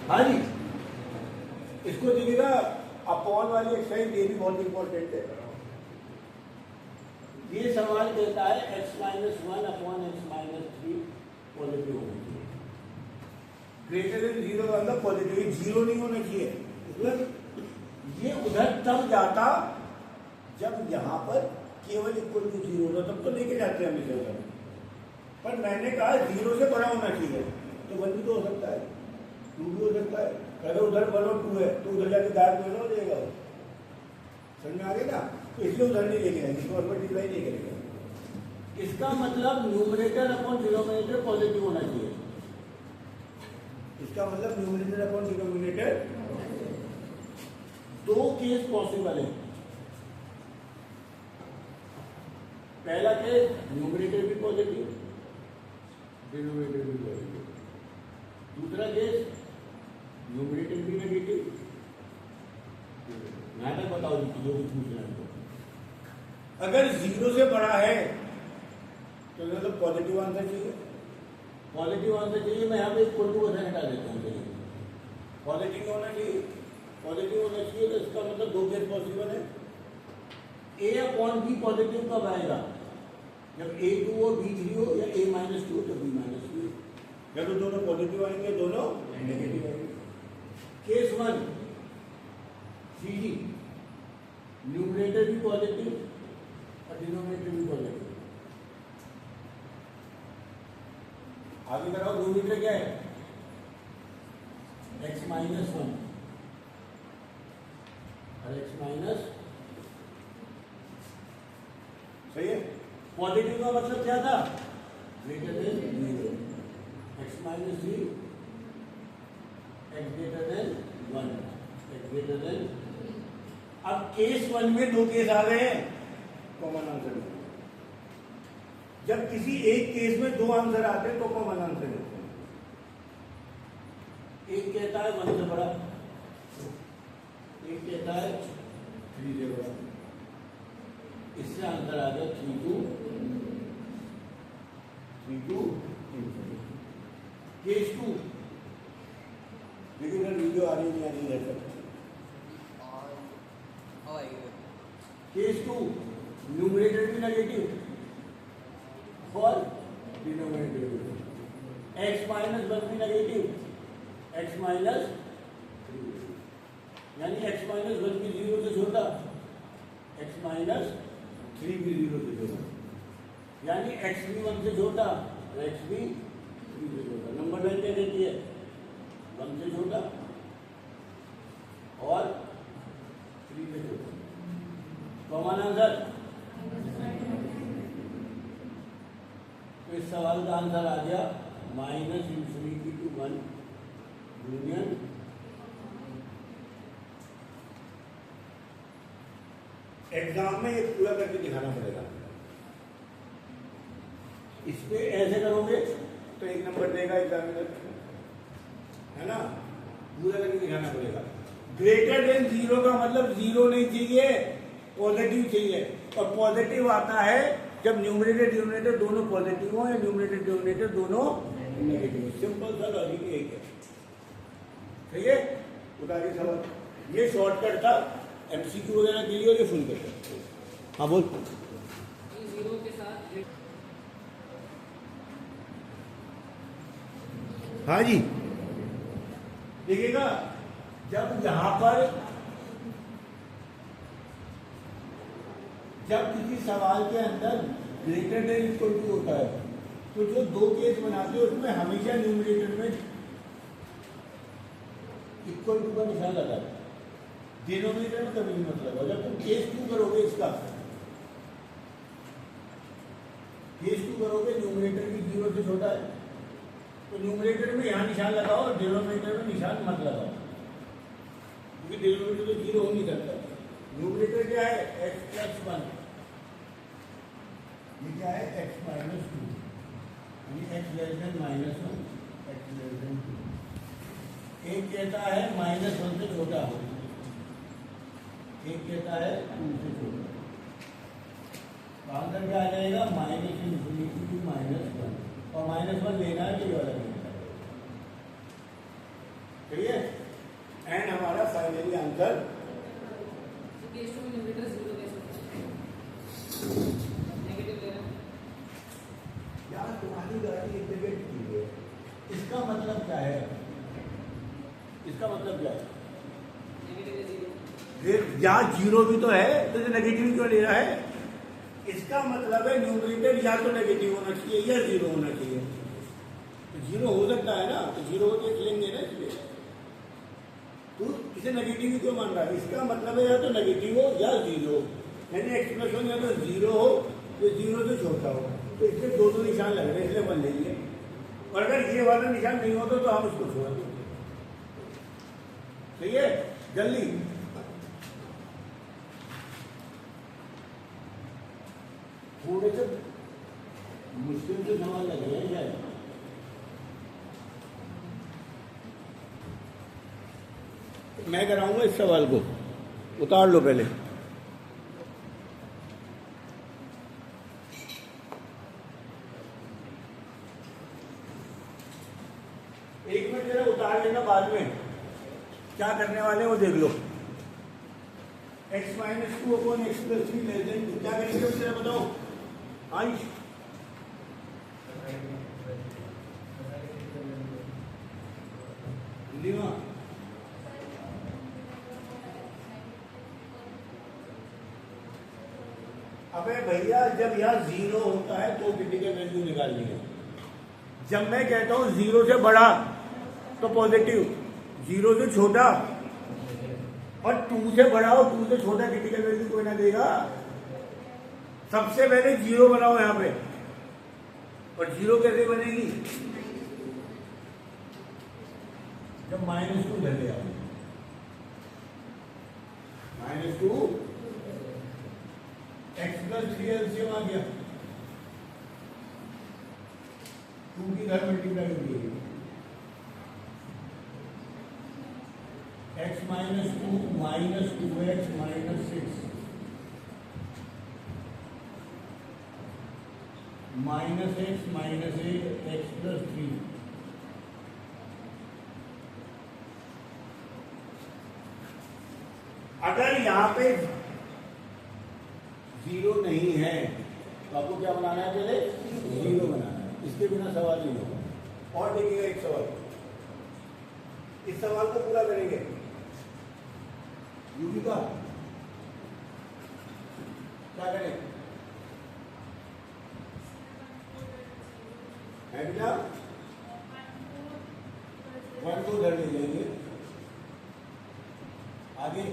हाँ जी, इसको देखिएगा अपॉन वाली एक्सरसाइज, ये भी बहुत इंपॉर्टेंट है। ये सवाल कहता है x-1 अपॉन x-3 पॉजिटिव होना चाहिए, ग्रेटर देन 0 का मतलब पॉजिटिव, 0 नहीं होना चाहिए। मतलब ये उधर तब जाता जब यहाँ पर केवल इक्वल टू 0 होता, तब तो लेके जाते हैं हमेशा उधर। पर मैंने कहा 0 से बड़ा होना चाहिए, तो 1 भी तो हो सकता है, 2 भी हो सकता है। अगर उधर 1 और 2 है तो उधर जाके दायरा में हो जाएगा, समझ में आ गया ना? तो इसलिए उधर नहीं लेके जाएंगे, क्रॉस मल्टीप्लाई नहीं करेंगे। इसका मतलब न्यूमरेटर अपॉन डिनोमिनेटर पॉजिटिव होना चाहिए। इसका मतलब न्यूमरेटर अपॉन डिनोमिनेटर, दो केस पॉसिबल है। पहला केस न्यूमरेटर भी पॉजिटिव, डिनोमिनेटर भी पॉजिटिव। दूसरा केस न्यूमरेटर भी नेगेटिव। यहाँ तक बताओ जी, जो कुछ पूछना है। अगर 0 से बड़ा है तो मतलब पॉजिटिव आंसर चाहिए, पॉजिटिव आंसर चाहिए। मैं यहाँ पे इक्वल टू वजन हटा देता हूँ, पॉजिटिव होना चाहिए, पॉजिटिव होना चाहिए। तो इसका मतलब दो केस पॉसिबल है। ए अपॉन बी पॉजिटिव कब आएगा? जब A2 हो, B3 हो, या A-2 तो B-3। या तो दोनों पॉजिटिव आएंगे, दोनों नेगेटिव आएंगे। केस 1 CD, न्यूमरेटर भी पॉजिटिव और डिनोमिनेटर भी पॉजिटिव। आगे कराओ, न्यूमरेटर क्या है? x-1 और x-, सही है। पॉजिटिव का मतलब क्या था? Greater than 0, x-3, x greater than 1, x greater than. अब केस 1 में दो केस आ गए हैं, कॉमन आंसर। जब किसी एक केस में दो आंसर आते हैं तो कॉमन आंसर देते हैं। एक कहता है 1 से बड़ा, एक कहता है 3 से बड़ा। इससे आंसर आ गया 3-2। केस 2, लेकिन वीडियो आ रही नहीं, आ रही है। केस 2, न्यूमरेटर भी नेगेटिव और डिनोमिनेटर भी। x-1 भी नेगेटिव, x-3, यानी x-1 भी 0 से छोटा, x-3 भी 0 से छोटा, यानी x भी 1 से छोटा और x भी 3 से छोटा। नंबर लाइन क्या कहती है? 1 से छोटा और 3 से छोटा। Common answer. तो इस सवाल का आंसर आ गया -∞ to 1 यूनियन। एग्जाम में ये पूरा करके दिखाना पड़ेगा। इस पे ऐसे करोगे तो 1 नंबर देगा एग्जामिनर, है ना? पूरा करके दिखाना पड़ेगा। ग्रेटर देन 0 का मतलब 0 नहीं चाहिए, पॉजिटिव चाहिए। और पॉजिटिव आता है जब न्यूमरेटर डिनोमिनेटर दोनों पॉजिटिव हो या न्यूमरेटर डिनोमिनेटर दोनों नेगेटिव। सिंपल सा लॉजिक यही है, ठीक है? उतारिए सवाल। ये शॉर्टकट था MCQ वगैरह के लिए, और ये फुल करते। हाँ बोल। 0 के साथ, हाँ जी, देखिएगा जब यहां पर जब किसी सवाल के अंदर ग्रेटर देन इक्वल टू होता है तो जो दो केस बनाते हैं उसमें हमेशा न्यूमरेटर में इक्वल टू का निशान लगा है, डिनोमिनेटर में कभी नहीं मतलब है। जब तुम केस 2 करोगे, इसका केस 2 करोगे, न्यूमरेटर भी 0 से छोटा है, तो न्यूमरेटर में यहां निशान लगाओ और डिनोमिनेटर में निशान मत लगाओ, क्योंकि डिनोमिनेटर तो 0 हो नहीं सकता। न्यूमरेटर क्या है? x+1, ये क्या है? x-2, यानी x <-1, x-2। एक कहता है -1 से छोटा, एक कहता है 2 से छोटा। आंसर क्या आ जाएगा? -∞ to -1, और -1 लेना है कि वाला लेना है, सही है। एंड हमारा फाइनली आंसर केस टू में न्यूमरेटर 0 कैसे नेगेटिव ले रहा है। यार तुम्हारी गाड़ी इंटीग्रेट की है, इसका मतलब क्या है? इसका मतलब क्या है? नेगेटिव है 0। या जीरो भी तो है, तो नेगेटिव क्यों ले रहा है? इसका मतलब है न्यूमरेटर या तो नेगेटिव होना चाहिए या जीरो होना चाहिए। तो जीरो हो सकता है ना, तो जीरो को देख लेंगे ना। इसलिए तो इसे नेगेटिव ही क्यों मान रहा है? इसका मतलब है या तो नेगेटिव हो या जीरो, यानी एक्सप्रेशन या तो जीरो हो या जीरो से छोटा हो। तो इसमें दो निशान लग रहे हैं, इसलिए बन लेंगे। और अगर ये वाला निशान नहीं होता तो हम उसको छोड़ देंगे। सही है, जल्दी थोड़े से मुश्किल से सवाल लग रहे हैं शायद। मैं कराऊंगा इस सवाल को, उतार लो पहले। एक मिनट जरा उतार लेना, बाद में क्या करने वाले हैं वो देख लो। x minus 2 upon x plus 3 less than 2 क्या करेंगे जरा बताओ। आइश लीमा अबे भैया, जब यहाँ जीरो होता है तो क्रिटिकल वैल्यू निकालनी है। जब मैं कहता हूं जीरो से बड़ा तो पॉजिटिव, जीरो से छोटा और 2 से बड़ा हो 2 से छोटा क्रिटिकल वैल्यू कोई ना देगा। सबसे पहले जीरो बनाओ यहां पे, और जीरो कैसे बनेगी? जब -2 धर लिया, -2 एक्स प्लस 3 एलसीएम आ गया, 2 की घर मल्टीप्लाई कर दी, x minus 2 minus 2x minus 6 minus x minus 8 x plus 3। अगर यहां पे जीरो नहीं है तो आपको क्या बनाना है? पहले जीरो बनाना है, इसके बिना सवाल नहीं होगा। और देखिएगा एक सवाल, इस सवाल को पूरा करेंगे। यूवी का क्या करें? है बेटा 1 2 धर ले लेंगे। आगे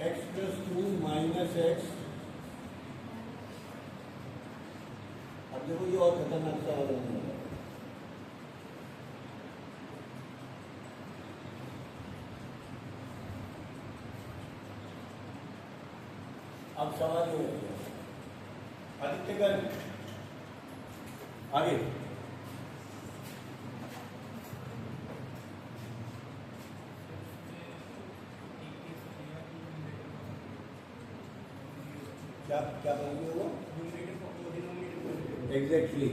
x प्लस 2 माइनस एक्स। अब देखो ये और खतरनाक सा वाला है। अब सवाल ये है, आदित्यगण आगे क्या क्या बनेंगे वो? एग्जैक्टली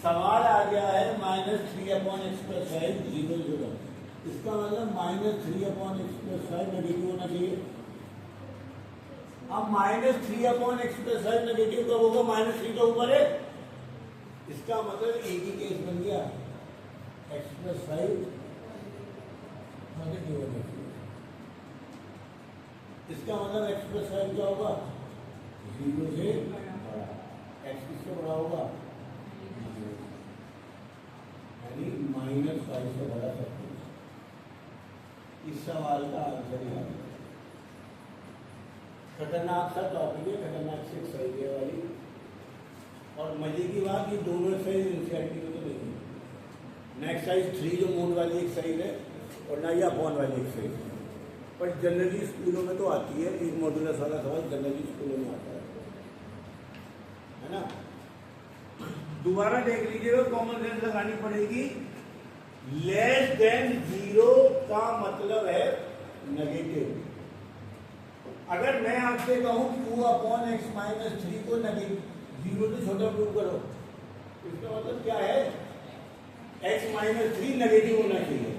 सवाल आ गया है -3 अपॉन एक्स प्लस 5 0 0। इसका मतलब -3 अपॉन एक्स प्लस 5 नेगेटिव होना चाहिए। अब -3 अपॉन एक्स प्लस 5 नेगेटिव कब होगा? -3 तो ऊपर है, इसका मतलब एक ही केस बन गया, एक्स प्लस 5 नेगेटिव होना चाहिए। इसका मतलब एक्स प्लस 5 क्या होगा? 0 से बड़ा। एक्स किससे बड़ा होगा? यानी -5 से बड़ा सब कुछ। इस सवाल का आंसर है। खतरनाक सा टॉपिक है, खतरनाक से एक्सरसाइज है वाली। और मजे की बात, ये दोनों एक्सरसाइज एनसीईआरटी में तो नहीं है। ना एक्सरसाइज 3 जो मूड वाली एक्सरसाइज है, और ना ये अपॉन वाली एक्सरसाइज है। पर जनरली स्कूलों में तो आती है, एक मॉड्यूलस वाला सवाल जनरली स्कूलों में आता है ना। दोबारा देख लीजिएगा, कॉमन सेंस लगानी पड़ेगी। लेस देन 0 का मतलब है नेगेटिव। अगर मैं आपसे कहूं q/x-3 को नेगेटिव 0 से छोटा प्रूव करो, इसका मतलब क्या है? x-3 नेगेटिव होना चाहिए,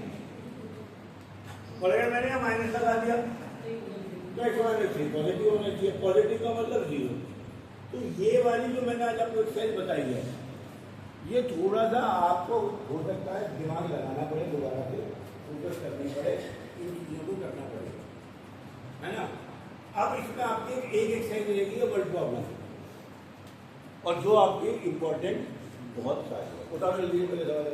और अगर मैंने यहाँ माइनस लगा दिया तो x-3 पॉजिटिव होना चाहिए। पॉजिटिव का मतलब 0। तो ये वाली जो मैंने आज आपको एक्सरसाइज बताई है, ये थोड़ा सा आपको हो सकता है दिमाग लगाना पड़े, दोबारा से फोकस करनी पड़े, इन चीज़ों को करना पड़ेगा, है ना। अब इसमें आपकी एक एक्सरसाइज रहेगी वर्ड प्रॉब्लम, और जो आपकी इम्पोर्टेंट बहुत सारे। उतारो जल्दी, पहले सवाल